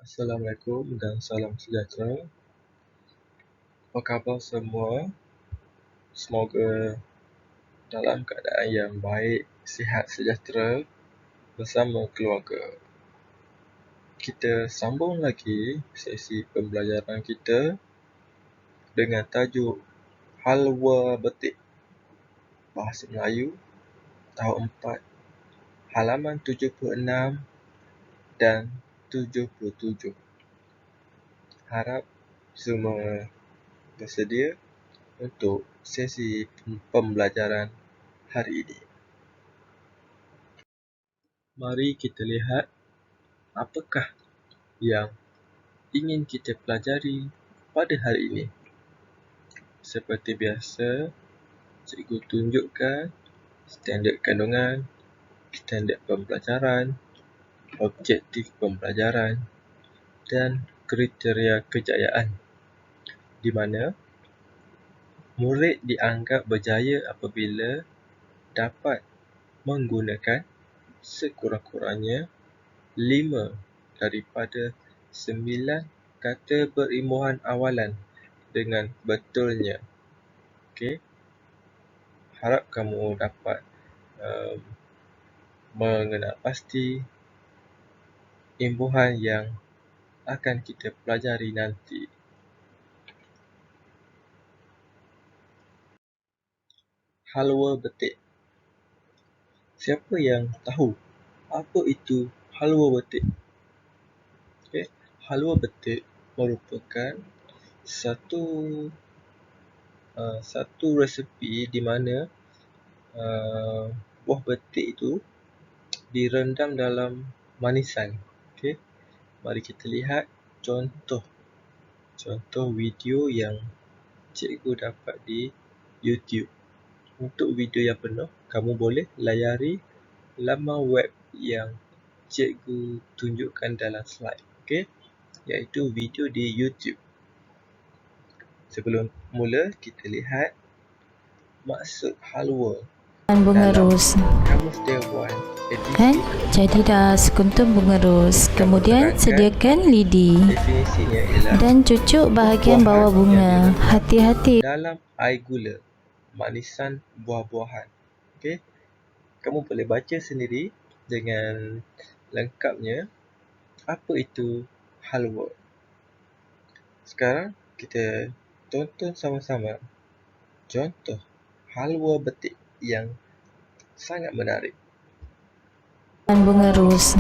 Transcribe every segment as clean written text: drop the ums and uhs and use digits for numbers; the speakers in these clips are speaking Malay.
Assalamualaikum dan salam sejahtera. Apa khabar semua? Semoga dalam keadaan yang baik, sihat sejahtera bersama keluarga. Kita sambung lagi sesi pembelajaran kita dengan tajuk Halwa Betik Bahasa Melayu tahun 4 halaman 76 dan 77. Harap semua bersedia untuk sesi pembelajaran hari ini. Mari kita lihat apakah yang ingin kita pelajari pada hari ini. Seperti biasa, cikgu tunjukkan standard kandungan, standard pembelajaran, objektif pembelajaran dan kriteria kejayaan, di mana murid dianggap berjaya apabila dapat menggunakan sekurang-kurangnya 5 daripada 9 kata berimbuhan awalan dengan betulnya. Okey. Harap kamu dapat mengenal pasti imbuhan yang akan kita pelajari nanti. Halwa betik. Siapa yang tahu apa itu halwa betik? Okey. Halwa betik merupakan satu resepi di mana buah betik itu direndam dalam manisan. Okey. Mari kita lihat contoh video yang cikgu dapat di YouTube. Untuk video yang penuh, kamu boleh layari laman web yang cikgu tunjukkan dalam slide. Okey, iaitu video di YouTube. Sebelum mula, kita lihat maksud halwa Bunga dalam ros. Kamus Dewan edisi Kan? Jadi dah sekuntum bunga ros. Kemudian sediakan lidi definisinya ialah dan cucuk bahagian bawah bunga. Hati-hati. dalam air gula, manisan buah-buahan. Okey. Kamu boleh baca sendiri dengan lengkapnya apa itu halwa. Sekarang kita tonton sama-sama contoh halwa betik yang sangat menarik. Bunga ros.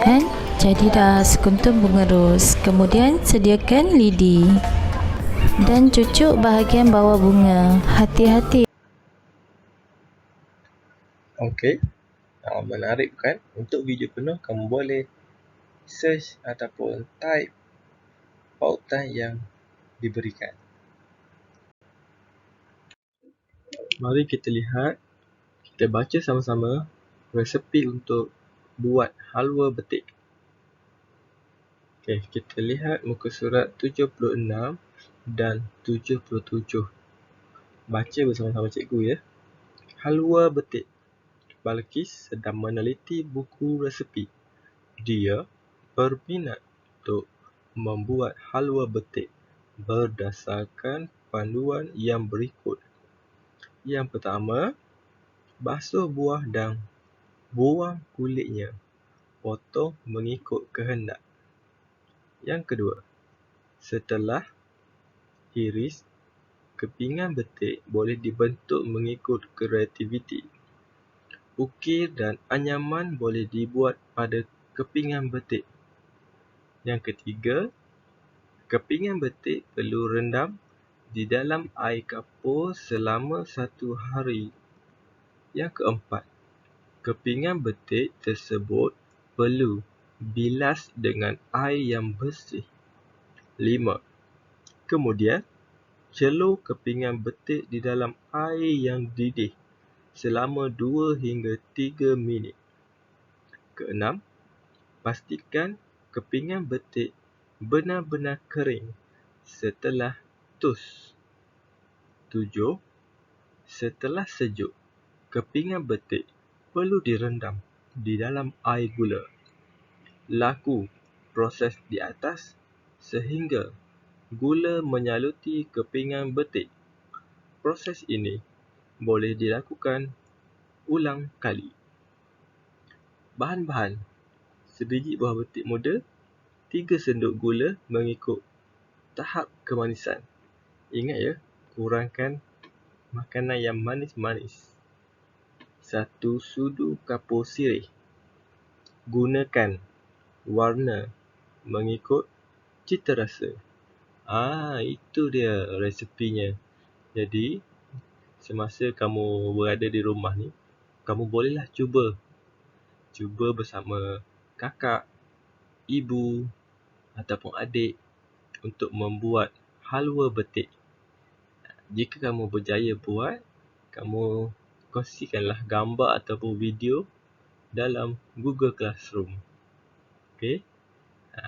Kan? Jadi dah sekuntum bunga ros. Kemudian sediakan lidi dan cucuk bahagian bawah bunga. Hati-hati. Okey. Menarik bukan? Untuk video penuh, kamu boleh search ataupun type pautan yang diberikan. Mari kita lihat, kita baca sama-sama resepi untuk buat halwa betik. Okey, kita lihat muka surat 76 dan 77. Baca bersama-sama cikgu ya. Halwa betik. Balqis sedang meneliti buku resepi. Dia berminat untuk membuat halwa betik berdasarkan panduan yang berikut. Yang pertama, basuh buah dan buang kulitnya. Potong mengikut kehendak. Yang kedua, setelah iris, kepingan betik boleh dibentuk mengikut kreativiti. Ukir dan anyaman boleh dibuat pada kepingan betik. Yang ketiga, kepingan betik perlu rendam di dalam air kapur selama 1 hari. Yang keempat, kepingan betik tersebut perlu bilas dengan air yang bersih. 5. Kemudian, celur kepingan betik di dalam air yang didih selama 2 hingga 3 minit. Keenam, pastikan kepingan betik benar-benar kering setelah tus. 7. Setelah sejuk, kepingan betik perlu direndam di dalam air gula. Laku proses di atas sehingga gula menyaluti ke pinggan betik. Proses ini boleh dilakukan ulang kali. Bahan-bahan: sebiji buah betik muda, 3 sendok gula mengikut tahap kemanisan. Ingat ya, kurangkan makanan yang manis-manis. 1 sudu kapur sirih. Gunakan warna mengikut cita rasa. Itu dia resepinya. Jadi, semasa kamu berada di rumah ni, kamu bolehlah cuba bersama kakak, ibu ataupun adik untuk membuat halwa betik. Jika kamu berjaya buat, kamu kongsikanlah gambar ataupun video dalam Google Classroom. Okey?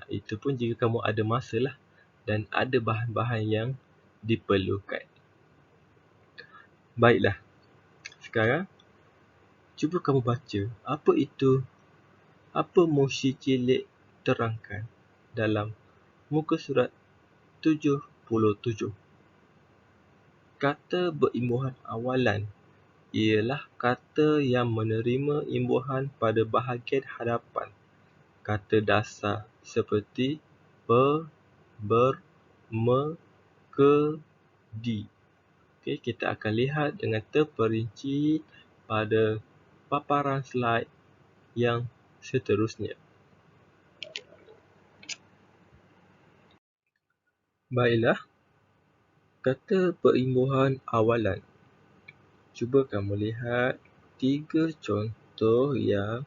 Itu pun jika kamu ada masa lah dan ada bahan-bahan yang diperlukan. Baiklah. Sekarang, cuba kamu baca apa Moshi Cilik terangkan dalam muka surat 77. Kata berimbuhan awalan ialah kata yang menerima imbuhan pada bahagian hadapan kata dasar seperti per, ber, me, ke, di. Okey, kita akan lihat dengan terperinci pada paparan slide yang seterusnya. Baiklah, kata perimbuhan awalan. Cuba kamu lihat 3 contoh yang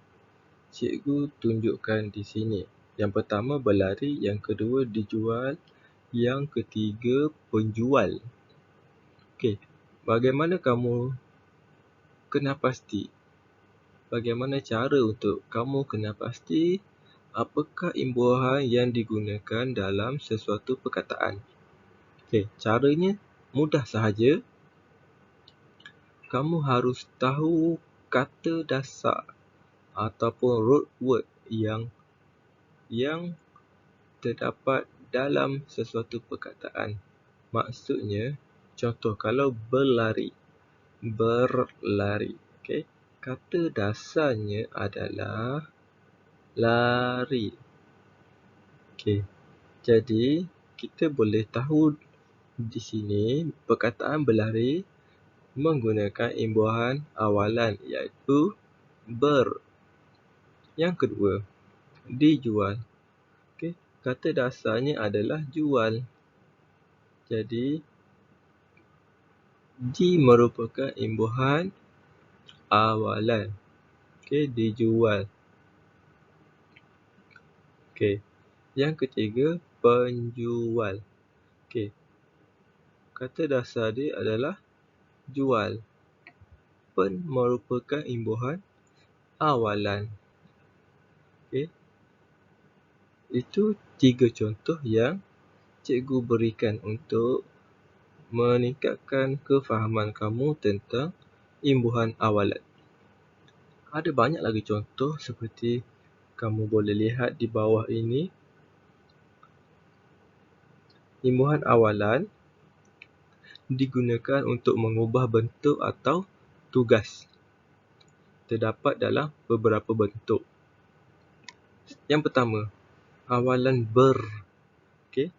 cikgu tunjukkan di sini. Yang pertama berlari, yang kedua dijual, yang ketiga penjual. Okey, bagaimana kamu kenal pasti? Bagaimana cara untuk kamu kenal pasti apakah imbuhan yang digunakan dalam sesuatu perkataan? Okey, caranya mudah sahaja. Kamu harus tahu kata dasar ataupun root word yang terdapat dalam sesuatu perkataan. Maksudnya, contoh kalau berlari. Okey, kata dasarnya adalah lari. Okey, jadi kita boleh tahu di sini perkataan berlari menggunakan imbuhan awalan iaitu ber. Yang kedua, dijual. Okey, kata dasarnya adalah jual. Jadi, di merupakan imbuhan awalan. Okey, dijual. Okey, yang ketiga, penjual. Okey, kata dasar dia adalah jual. Pen merupakan imbuhan awalan. Okey, itu 3 contoh yang cikgu berikan untuk meningkatkan kefahaman kamu tentang imbuhan awalan. Ada banyak lagi contoh seperti kamu boleh lihat di bawah ini. Imbuhan awalan digunakan untuk mengubah bentuk atau tugas. Terdapat dalam beberapa bentuk. Yang pertama, awalan ber. Okey,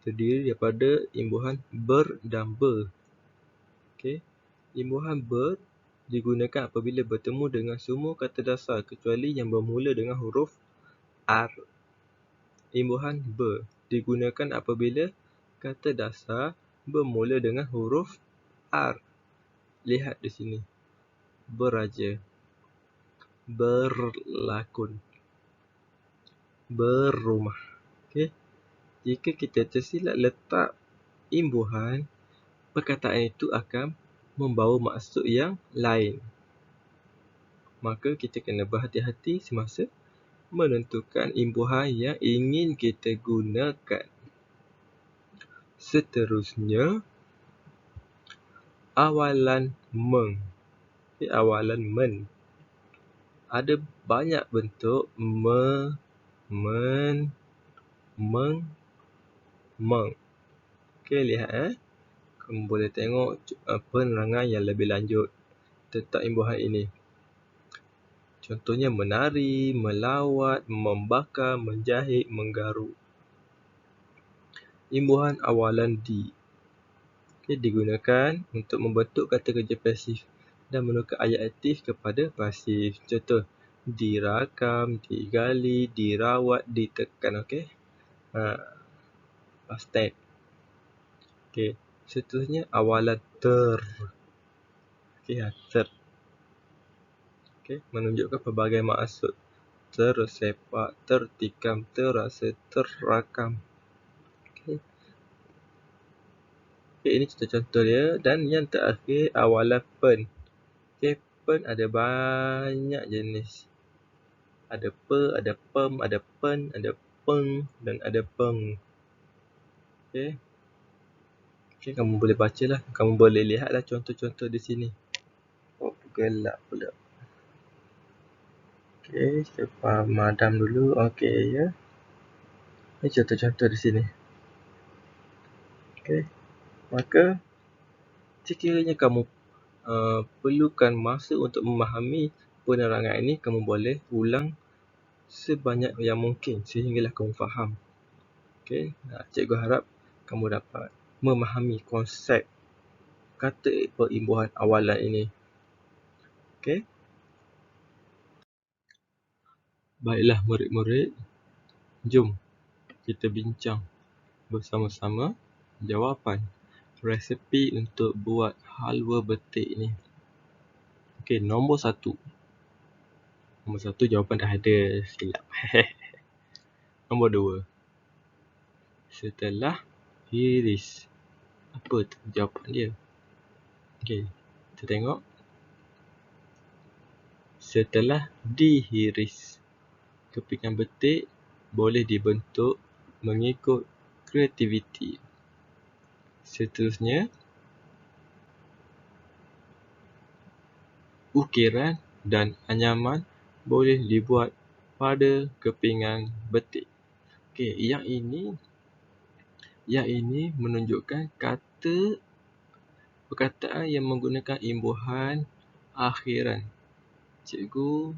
terdiri daripada imbuhan ber dan ber. Okey, imbuhan ber digunakan apabila bertemu dengan semua kata dasar kecuali yang bermula dengan huruf R. Imbuhan ber digunakan apabila kata dasar bermula dengan huruf R. Lihat di sini. Beraja, berlakon, berrumah. Okey. Jika kita tersilap letak imbuhan, perkataan itu akan membawa maksud yang lain. Maka kita kena berhati-hati semasa menentukan imbuhan yang ingin kita gunakan. Seterusnya, awalan meng. Okay, awalan men. Ada banyak bentuk me, men, meng. Okey, lihat kamu boleh tengok penerangan yang lebih lanjut tentang imbuhan ini. Contohnya menari, melawat, membakar, menjahit, menggaruk. Imbuhan awalan di. Okey, digunakan untuk membentuk kata kerja pasif dan menukar ayat aktif kepada pasif. Contoh, dirakam, digali, dirawat, ditekan. Okey. Past tense. Okey. Seterusnya awalan ter. Okey, ter. Okey, menunjukkan pelbagai maksud. Tersepak, tertikam, terasa, terakam. Okey. Okey, ini contoh-contoh dia. Dan yang terakhir awalan pen. Okey, pen ada banyak jenis. Ada pe, ada pem, ada pen, ada peng dan ada peng. Okey. Okey, kamu boleh bacalah. Kamu boleh lihatlah contoh-contoh di sini. Oh, gelap pula. Okey, kita padam dulu. Okey, ya. Ini contoh-contoh di sini. Okey. Maka, sekiranya kamu perlukan masa untuk memahami penerangan ini, kamu boleh ulang sebanyak yang mungkin sehinggalah kamu faham. Okey. Cikgu harap kamu dapat memahami konsep kata perimbuhan awalan ini. Okey. Baiklah murid-murid, jom kita bincang bersama-sama jawapan resepi untuk buat halwa betik ni. Okey, nombor 1. Nombor 1 jawapan dah ada, silap. Nombor 2. Setelah hiris. Apa tu jawapan dia? Okey, kita tengok. Setelah dihiris, kepingan betik boleh dibentuk mengikut kreativiti. Seterusnya, ukiran dan anyaman boleh dibuat pada kepingan betik. Okey, yang ini menunjukkan perkataan yang menggunakan imbuhan akhiran. Cikgu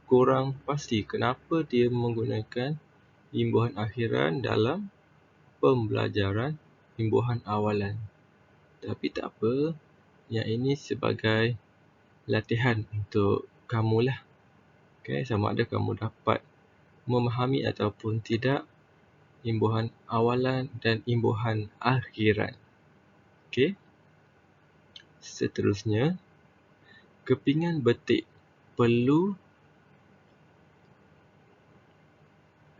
kurang pasti kenapa dia menggunakan imbuhan akhiran dalam pembelajaran imbuhan awalan. Tapi tak apa, yang ini sebagai latihan untuk kamulah. Okay, sama ada kamu dapat memahami ataupun tidak imbuhan awalan dan imbuhan akhiran. Okay. Seterusnya, kepingan betik perlu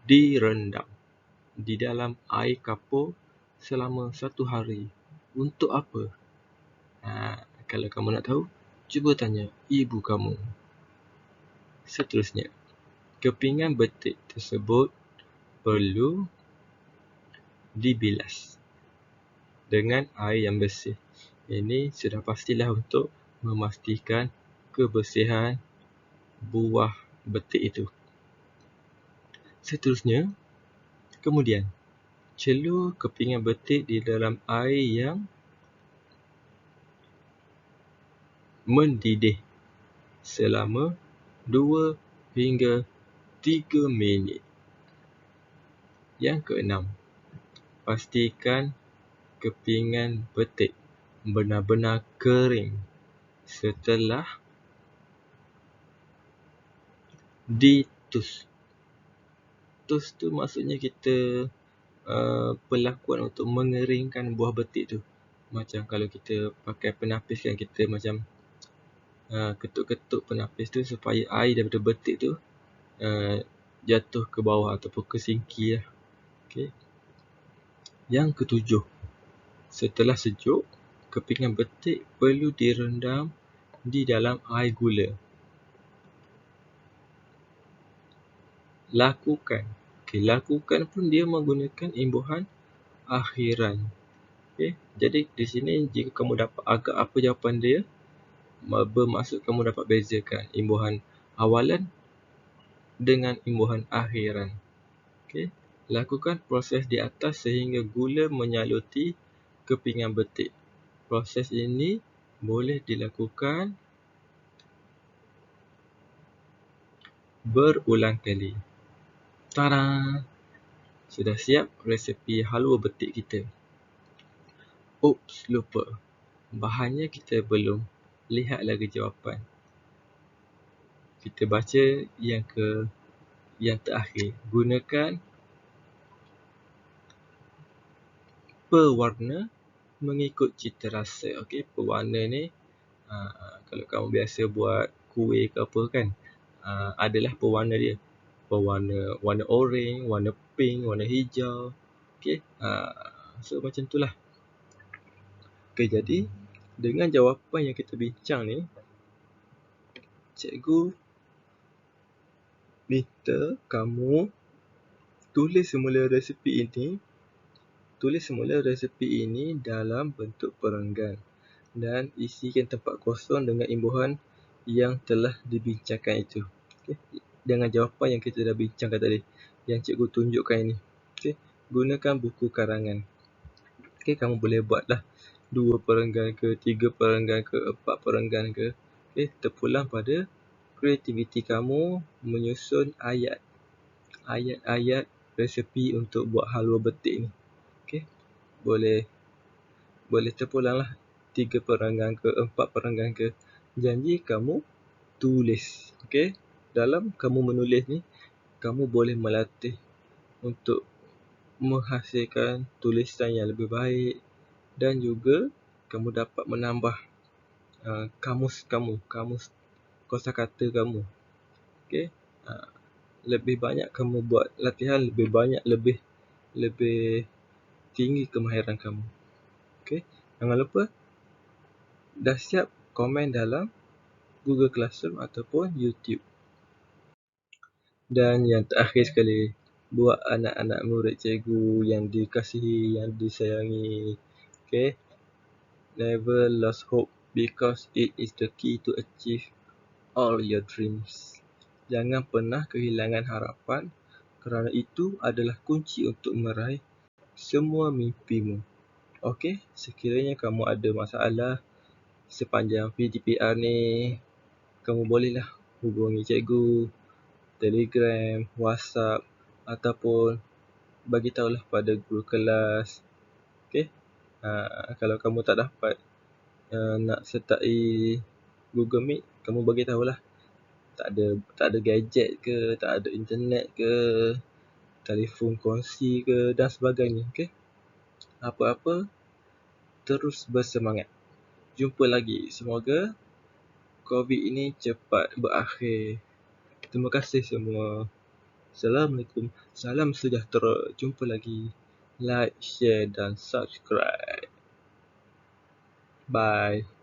direndam di dalam air kapur selama 1 hari. Untuk apa? Kalau kamu nak tahu, cuba tanya ibu kamu. Seterusnya, kepingan betik tersebut perlu dibilas dengan air yang bersih. Ini sudah pastilah untuk memastikan kebersihan buah betik itu. Seterusnya, kemudian celur kepingan betik di dalam air yang mendidih selama 2 hingga 3 minit. Yang keenam, pastikan kepingan betik benar-benar kering setelah ditus. Tus tu maksudnya kita perlakuan untuk mengeringkan buah betik tu. Macam kalau kita pakai penapis kan, kita macam ketuk-ketuk penapis tu supaya air daripada betik tu jatuh ke bawah ataupun ke sinki lah. Okay. Yang ketujuh, setelah sejuk, kepingan betik perlu direndam di dalam air gula. Lakukan pun dia menggunakan imbuhan akhiran. Okay. Jadi di sini jika kamu dapat agak apa jawapan dia, bermaksud kamu dapat bezakan imbuhan awalan dengan imbuhan akhiran. Okey. Lakukan proses di atas sehingga gula menyaluti ke pinggan betik. Proses ini boleh dilakukan berulang kali. Tada! Sudah siap resepi halua betik kita. Oops, lupa. Bahannya kita belum lihat lagi jawapan. Kita baca yang terakhir. Gunakan pewarna mengikut cita rasa. Okey, pewarna ni kalau kamu biasa buat kuih ke apa kan, adalah pewarna dia. Warna oren, warna pink, warna hijau. Okey, so macam itulah. Okey, jadi dengan jawapan yang kita bincang ni, cikgu minta kamu tulis semula resepi ini dalam bentuk perenggan dan isikan tempat kosong dengan imbuhan yang telah dibincangkan itu. Okay. Dengan jawapan yang kita dah bincangkan tadi, yang cikgu tunjukkan ini. Okay. Gunakan buku karangan. Okay, kamu boleh buatlah 2 perenggan ke, 3 perenggan ke, 4 perenggan ke. Okay, terpulang pada kreativiti kamu menyusun ayat-ayat resepi untuk buat halua betik ni. Okay. Boleh terpulanglah 3 perenggan ke, 4 perenggan ke. Janji kamu tulis. Okay. Dalam kamu menulis ni, kamu boleh melatih untuk menghasilkan tulisan yang lebih baik dan juga kamu dapat menambah kamus kosakata kamu. Okay. Lebih banyak kamu buat latihan, lebih banyak, lebih tinggi kemahiran kamu. Okay. Jangan lupa dah siap komen dalam Google Classroom ataupun YouTube. Dan yang terakhir sekali, buat anak-anak murid cikgu yang dikasihi, yang disayangi. Okay. Never lose hope because it is the key to achieve all your dreams. Jangan pernah kehilangan harapan kerana itu adalah kunci untuk meraih semua mimpimu. Okey, sekiranya kamu ada masalah sepanjang PDPR ni, kamu bolehlah hubungi cikgu, Telegram, WhatsApp ataupun bagi tahulah pada guru kelas. Okey. Kalau kamu tak dapat nak sertai Google Meet, kamu bagi tahulah. Tak ada gadget ke, tak ada internet ke, telefon kongsi ke dan sebagainya. Okey. Apa-apa, terus bersemangat. Jumpa lagi. Semoga COVID ini cepat berakhir. Terima kasih semua. Assalamualaikum. Salam sejahtera. Jumpa lagi. Like, share dan subscribe. Bye.